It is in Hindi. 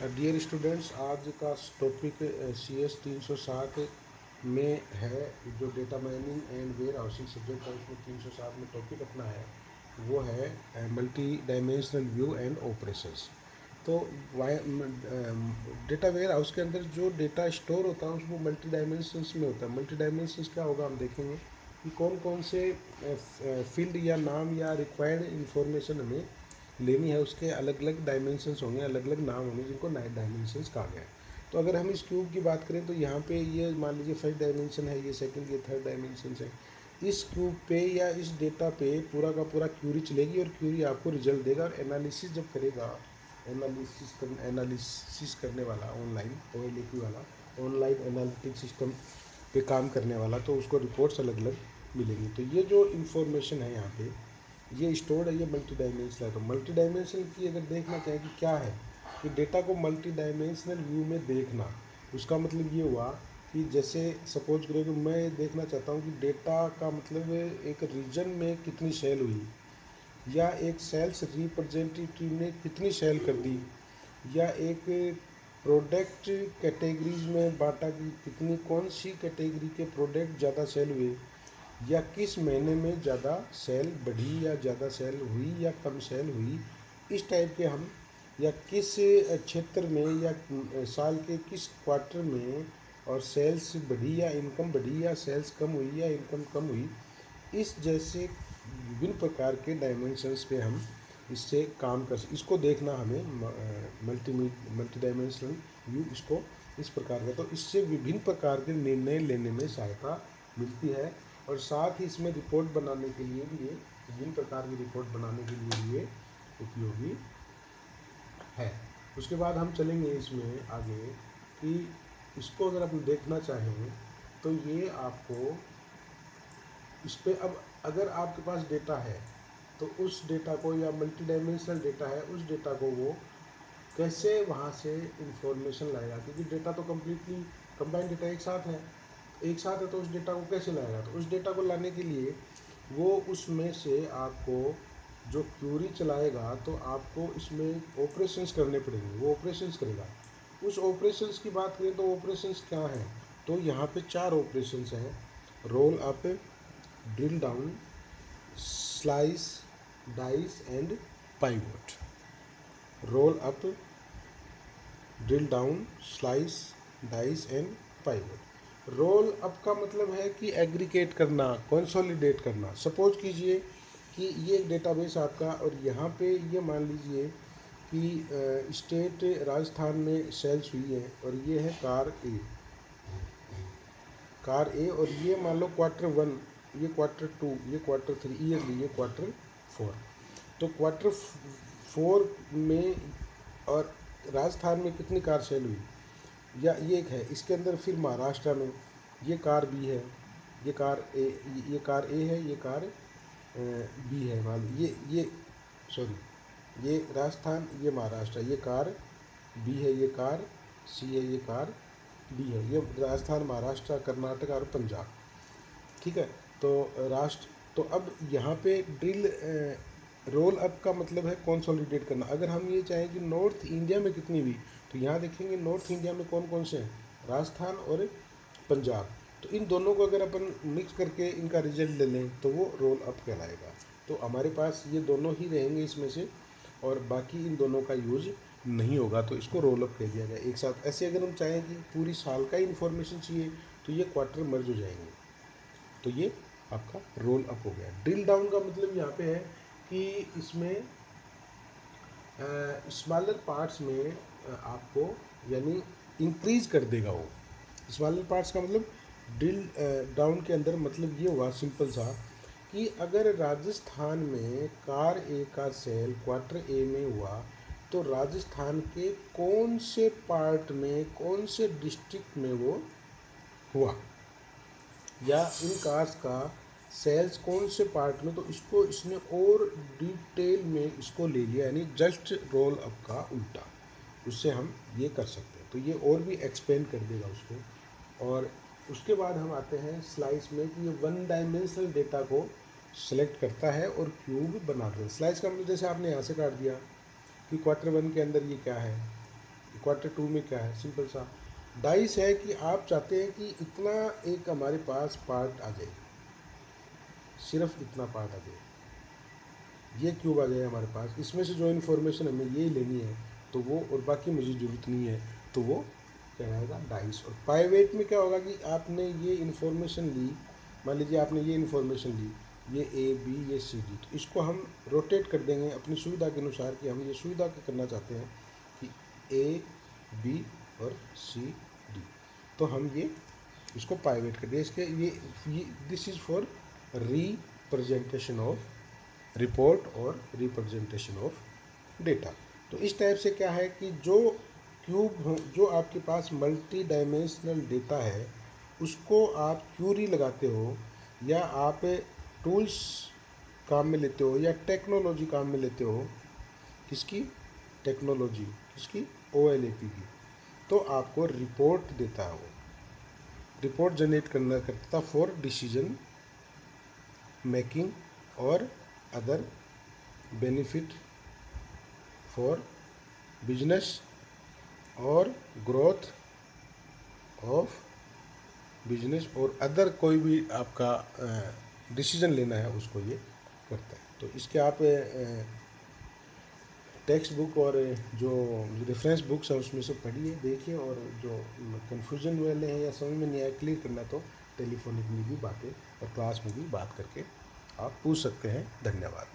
डियर स्टूडेंट्स, आज का टॉपिक CS 307 में है। जो data mining and warehousing subject है उसमें 307 में टॉपिक अपना है वो है multi dimensional view and operations. तो डेटा वेयर हाउस के अंदर जो डेटा स्टोर होता है उसको मल्टी डायमेंशंस में होता है। मल्टी डायमेंशंस क्या होगा हम देखेंगे कि कौन कौन से फील्ड या नाम या रिक्वायर्ड इंफॉर्मेशन हमें लेनी है, उसके अलग अलग डायमेंशंस होंगे, अलग अलग नाम होंगे जिनको नाइट डायमेंशंस कहा गया है। तो अगर हम इस क्यूब की बात करें तो यहाँ पे ये मान लीजिए फर्स्ट डायमेंशन है, ये सेकंड, ये थर्ड डायमेंशन है। इस क्यूब पे या इस डेटा पे पूरा का पूरा क्यूरी चलेगी और क्यूरी आपको रिजल्ट देगा। और एनालिसिस जब करेगा, एनालिसिस करने वाला ऑनलाइन, OLAP वाला, ऑनलाइन एनालिटिक सिस्टम पे काम करने वाला, तो उसको रिपोर्ट्स अलग अलग मिलेंगी। तो ये जो इन्फॉर्मेशन है यहाँ पे ये स्टोर्ड है, ये मल्टी डायमेंशनल है। तो मल्टी डायमेंशनल की अगर देखना चाहें कि क्या है, कि डेटा को मल्टी डायमेंशनल व्यू में देखना, उसका मतलब ये हुआ कि जैसे सपोज करो कि मैं देखना चाहता हूँ कि डेटा का मतलब एक रीजन में कितनी सेल हुई, या एक सेल्स रिप्रेजेंटेटिव ने कितनी सेल कर दी, या एक प्रोडक्ट कैटेगरीज में बांटा कि कितनी कौन सी कैटेगरी के प्रोडक्ट ज़्यादा सेल हुए, या किस महीने में ज़्यादा सेल बढ़ी या ज़्यादा सेल हुई या कम सेल हुई, इस टाइप के हम, या किस क्षेत्र में या साल के किस क्वार्टर में और सेल्स बढ़ी या इनकम बढ़ी, या सेल्स कम हुई या इनकम कम हुई, इस जैसे विभिन्न प्रकार के डायमेंशंस पे हम इससे काम कर इसको देखना हमें मल्टी डायमेंशनल व्यू, इसको इस प्रकार का। तो इससे विभिन्न प्रकार के निर्णय लेने में सहायता मिलती है, और साथ ही इसमें रिपोर्ट बनाने के लिए भी ये विभिन्न प्रकार की रिपोर्ट बनाने के लिए भी ये उपयोगी है। उसके बाद हम चलेंगे इसमें आगे कि इसको अगर आप देखना चाहें तो ये आपको इस पर अब अगर आपके पास डेटा है तो उस डेटा को, या मल्टी डायमेंशनल डेटा है उस डेटा को वो कैसे वहाँ से इंफॉर्मेशन लाएगा, क्योंकि डेटा तो कम्प्लीटली कंबाइंड डेटा एक साथ है तो उस डेटा को कैसे लाएगा। तो उस डेटा को लाने के लिए वो उसमें से आपको जो क्यूरी चलाएगा तो आपको इसमें ऑपरेशंस करने पड़ेंगे, वो ऑपरेशंस करेगा। उस ऑपरेशंस की बात करें तो ऑपरेशंस क्या हैं, तो यहाँ पे 4 ऑपरेशंस हैं: roll up, drill down, slice, dice and pivot. Roll up, drill down, slice, dice and pivot. Roll up का मतलब है कि एग्रीगेट करना, कंसोलिडेट करना। सपोज कीजिए कि ये एक डेटाबेस आपका, और यहाँ पे ये मान लीजिए कि स्टेट राजस्थान में सेल्स हुई है, और ये है कार ए, और ये मान लो Q1, ये Q2, ये Q3 ईयरली, ये Q4। तो Q4 में और राजस्थान में कितनी कार सेल हुई, या ये एक है। इसके अंदर फिर महाराष्ट्र में ये कार बी है, ये कार ए है, ये कार बी है। मान लो ये सॉरी, ये राजस्थान, ये महाराष्ट्र, ये कार बी है, ये कार सी है, ये कार डी है। ये राजस्थान, महाराष्ट्र, कर्नाटक और पंजाब, ठीक है। तो राष्ट्र, तो अब यहाँ पे ड्रिल रोल अप का मतलब है कंसोलिडेट करना। अगर हम ये चाहें कि नॉर्थ इंडिया में कितनी हुई, तो यहाँ देखेंगे नॉर्थ इंडिया में कौन कौन से हैं, राजस्थान और पंजाब। तो इन दोनों को अगर अपन मिक्स करके इनका रिजल्ट ले लें तो वो रोल अप कहलाएगा। तो हमारे पास ये दोनों ही रहेंगे इसमें से, और बाकी इन दोनों का यूज नहीं होगा, तो इसको रोल अप कह दिया गया एक साथ। ऐसे अगर हम चाहें कि पूरी साल का इन्फॉर्मेशन चाहिए तो ये क्वार्टर मर्ज हो जाएंगे, तो ये आपका रोल अप हो गया। ड्रिल डाउन का मतलब यहाँ पे है कि इसमें स्मॉलर पार्ट्स में आपको, यानी इंक्रीज कर देगा वो। स्मॉलर पार्ट्स का मतलब ड्रिल डाउन के अंदर मतलब ये हुआ सिंपल सा, कि अगर राजस्थान में कार ए का सेल Q1 में हुआ, तो राजस्थान के कौन से पार्ट में, कौन से डिस्ट्रिक्ट में वो हुआ, या इन कार्स का सेल्स कौन से पार्ट में, तो इसको इसने और डिटेल में इसको ले लिया, यानी जस्ट रोल अप का उल्टा। उससे हम ये कर सकते हैं, तो ये और भी एक्सपेंड कर देगा उसको। और उसके बाद हम आते हैं स्लाइस में, कि ये 1 डायमेंशनल डेटा को सेलेक्ट करता है और क्यूब बनाता है। स्लाइस का मतलब जैसे आपने यहाँ से काट दिया कि Q1 के अंदर ये क्या है, क्वार्टर 2 में क्या है, सिंपल सा डाइस है कि आप चाहते हैं कि इतना एक हमारे पास पार्ट आ जाए, सिर्फ इतना पार्ट आ जाए, ये क्यूब आ जाए हमारे पास, इसमें से जो इन्फॉर्मेशन हमें ये लेनी है तो वो, और बाकी मुझे ज़रूरत नहीं है तो वो कहलाएगा डाइस। और पाइवेट में क्या होगा कि आपने ये इन्फॉर्मेशन ली, मान लीजिए आपने ये इन्फॉर्मेशन ली, ये ए बी ये सी डी, तो इसको हम रोटेट कर देंगे अपनी सुविधा के अनुसार कि हम ये सुविधा क्या करना चाहते हैं कि ए बी और सी डी, तो हम ये इसको पाइवेट कर दें। इसके ये this is for representation of report और रिप्रेजेंटेशन ऑफ डेटा। तो इस टाइप से क्या है कि जो जो आपके पास मल्टी डायमेंशनल डेटा है उसको आप क्यूरी लगाते हो, या आप टूल्स काम में लेते हो, या टेक्नोलॉजी काम में लेते हो, किसकी टेक्नोलॉजी, किसकी OLAP की, तो आपको रिपोर्ट देता है, वो रिपोर्ट जनरेट करता था फॉर डिसीजन मेकिंग और अदर बेनिफिट फॉर बिजनेस और ग्रोथ ऑफ बिजनेस और अदर कोई भी आपका डिसीजन लेना है उसको ये करता है। तो इसके आप टेक्स्ट बुक और जो रेफरेंस बुक्स हैं उसमें से पढ़िए, देखिए, और जो कन्फ्यूजन वाले हैं या समझ में नहीं आया क्लियर करना तो टेलीफोनिक में भी बातें और क्लास में भी बात करके आप पूछ सकते हैं। धन्यवाद।